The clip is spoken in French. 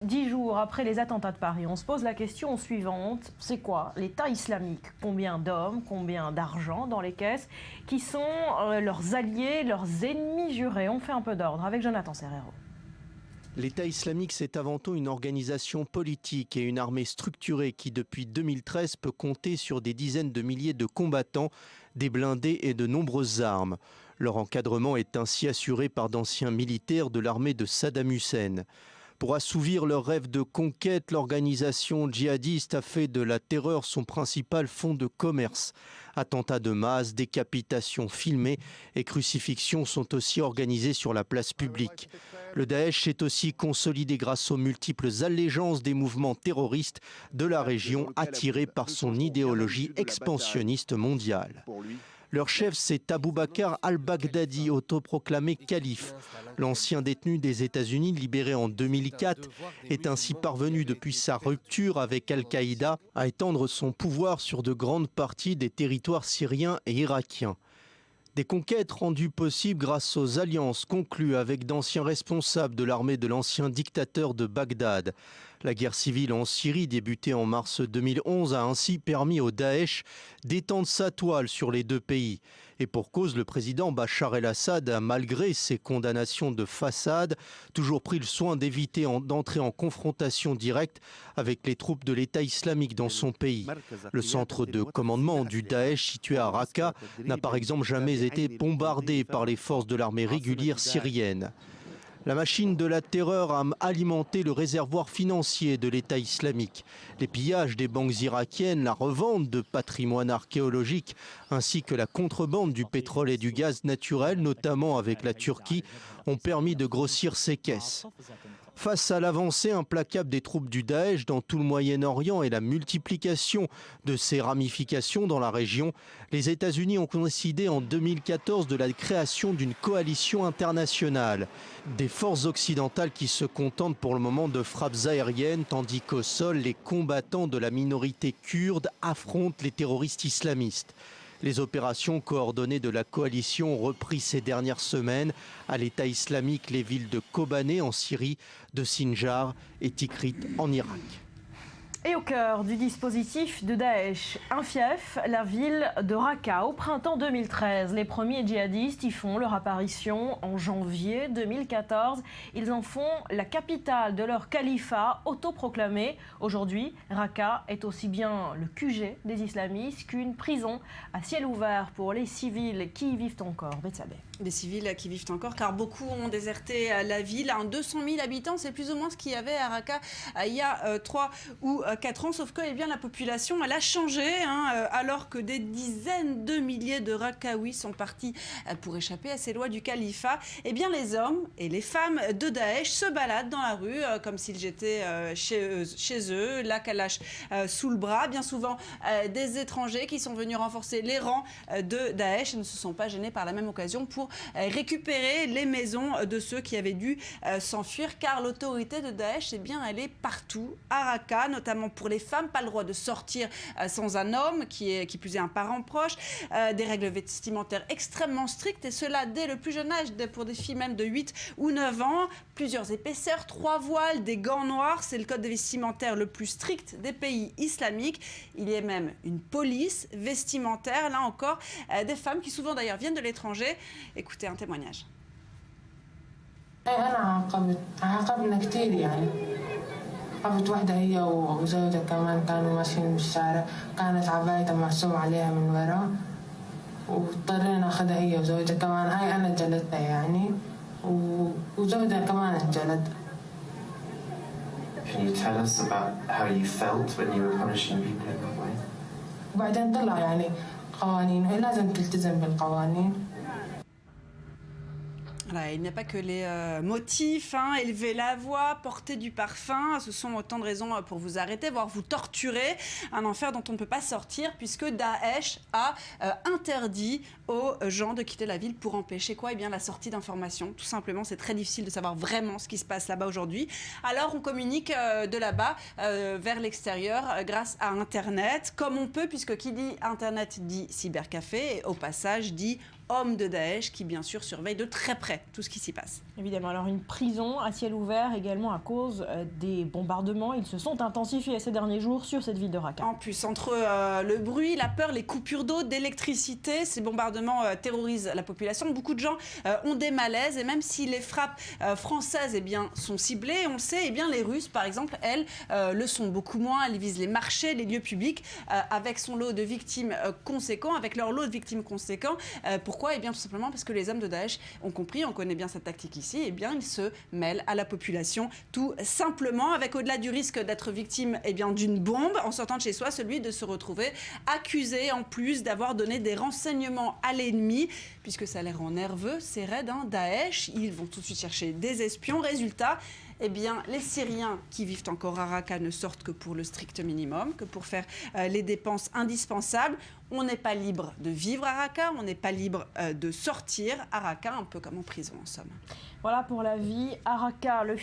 10 jours après les attentats de Paris, on se pose la question suivante, c'est quoi l'État islamique? Combien d'hommes, combien d'argent dans les caisses? Qui sont leurs alliés, leurs ennemis jurés? On fait un peu d'ordre avec Jonathan Serrero. L'État islamique, c'est avant tout une organisation politique et une armée structurée qui, depuis 2013, peut compter sur des dizaines de milliers de combattants, des blindés et de nombreuses armes. Leur encadrement est ainsi assuré par d'anciens militaires de l'armée de Saddam Hussein. Pour assouvir leur rêve de conquête, l'organisation djihadiste a fait de la terreur son principal fonds de commerce. Attentats de masse, décapitations filmées et crucifixions sont aussi organisés sur la place publique. Le Daesh s'est aussi consolidé grâce aux multiples allégeances des mouvements terroristes de la région attirés par son idéologie expansionniste mondiale. Leur chef, c'est Abu Bakr al-Baghdadi, autoproclamé calife. L'ancien détenu des États-Unis, libéré en 2004, est ainsi parvenu depuis sa rupture avec Al-Qaïda à étendre son pouvoir sur de grandes parties des territoires syriens et irakiens. Des conquêtes rendues possibles grâce aux alliances conclues avec d'anciens responsables de l'armée de l'ancien dictateur de Bagdad. La guerre civile en Syrie, débutée en mars 2011, a ainsi permis au Daesh d'étendre sa toile sur les deux pays. Et pour cause, le président Bachar el-Assad a, malgré ses condamnations de façade, toujours pris le soin d'éviter d'entrer en confrontation directe avec les troupes de l'État islamique dans son pays. Le centre de commandement du Daesh, situé à Raqqa, n'a par exemple jamais été bombardé par les forces de l'armée régulière syrienne. La machine de la terreur a alimenté le réservoir financier de l'État islamique. Les pillages des banques irakiennes, la revente de patrimoine archéologique, ainsi que la contrebande du pétrole et du gaz naturel, notamment avec la Turquie, ont permis de grossir ces caisses. Face à l'avancée implacable des troupes du Daesh dans tout le Moyen-Orient et la multiplication de ses ramifications dans la région, les États-Unis ont décidé en 2014 de la création d'une coalition internationale. Des forces occidentales qui se contentent pour le moment de frappes aériennes, tandis qu'au sol, les combattants de la minorité kurde affrontent les terroristes islamistes. Les opérations coordonnées de la coalition ont repris ces dernières semaines à l'État islamique les villes de Kobané en Syrie, de Sinjar et Tikrit en Irak. Et au cœur du dispositif de Daesh, un fief, la ville de Raqqa. Au printemps 2013, les premiers djihadistes y font leur apparition en janvier 2014. Ils en font la capitale de leur califat autoproclamé. Aujourd'hui, Raqqa est aussi bien le QG des islamistes qu'une prison à ciel ouvert pour les civils qui y vivent encore. Betsabe. Des civils qui vivent encore, car beaucoup ont déserté la ville. 200 000 habitants, c'est plus ou moins ce qu'il y avait à Raqqa il y a 3 ou 4 ans, sauf que la population elle a changé, alors que des dizaines de milliers de Raqqa-Ouis sont partis pour échapper à ces lois du califat. Les hommes et les femmes de Daesh se baladent dans la rue comme s'ils étaient chez eux, la kalash sous le bras. Bien souvent, des étrangers qui sont venus renforcer les rangs de Daesh et ne se sont pas gênés par la même occasion pour récupérer les maisons de ceux qui avaient dû s'enfuir, car l'autorité de Daesh, elle est partout à Raqqa, notamment pour les femmes, pas le droit de sortir sans un homme, qui plus est un parent proche, des règles vestimentaires extrêmement strictes, et cela dès le plus jeune âge, pour des filles même de 8 ou 9 ans, plusieurs épaisseurs, 3 voiles, des gants noirs, c'est le code vestimentaire le plus strict des pays islamiques. Il y a même une police vestimentaire, là encore, des femmes qui souvent d'ailleurs viennent de l'étranger. Écoutez un témoignage. عاقبنا كثير يعني عرفت واحدة هي وزوجها كمان كانوا ماشيين بالشارع كانت عبايتها مرسوم عليها من ورا واضطرينا ناخذها هي وزوجها كمان هاي أنا جلدتها يعني وزوجها كمان انجلد. Can you tell us about how you felt when you were punishing people in that way? وبعدين طلع يعني قوانين لازم تلتزم بالقوانين. Voilà, il n'y a pas que les motifs, élever la voix, porter du parfum, ce sont autant de raisons pour vous arrêter, voire vous torturer. Un enfer dont on ne peut pas sortir puisque Daesh a interdit aux gens de quitter la ville pour empêcher quoi ? La sortie d'informations. Tout simplement, c'est très difficile de savoir vraiment ce qui se passe là-bas aujourd'hui. Alors, on communique de là-bas vers l'extérieur grâce à Internet, comme on peut, puisque qui dit Internet dit cybercafé et au passage dit hommes de Daesh qui, bien sûr, surveillent de très près tout ce qui s'y passe. Évidemment, alors une prison à ciel ouvert également à cause des bombardements. Ils se sont intensifiés ces derniers jours sur cette ville de Raqqa. En plus, entre le bruit, la peur, les coupures d'eau, d'électricité, ces bombardements terrorisent la population. Beaucoup de gens ont des malaises et même si les frappes françaises sont ciblées, on le sait, les Russes, par exemple, elles, le sont beaucoup moins. Elles visent les marchés, les lieux publics, avec son lot de victimes conséquent, avec leur lot de victimes conséquents. Pourquoi ? Tout simplement parce que les hommes de Daesh ont compris, on connaît bien cette tactique ici, ils se mêlent à la population tout simplement, avec au-delà du risque d'être victime d'une bombe en sortant de chez soi, celui de se retrouver accusé en plus d'avoir donné des renseignements à l'ennemi, puisque ça les rend nerveux, ces raids Daesh. Ils vont tout de suite chercher des espions. Résultat, les Syriens qui vivent encore à Raqqa ne sortent que pour le strict minimum, que pour faire les dépenses indispensables. On n'est pas libre de vivre à Raqqa, on n'est pas libre de sortir à Raqqa, un peu comme en prison en somme. Voilà pour la vie à Raqqa. Le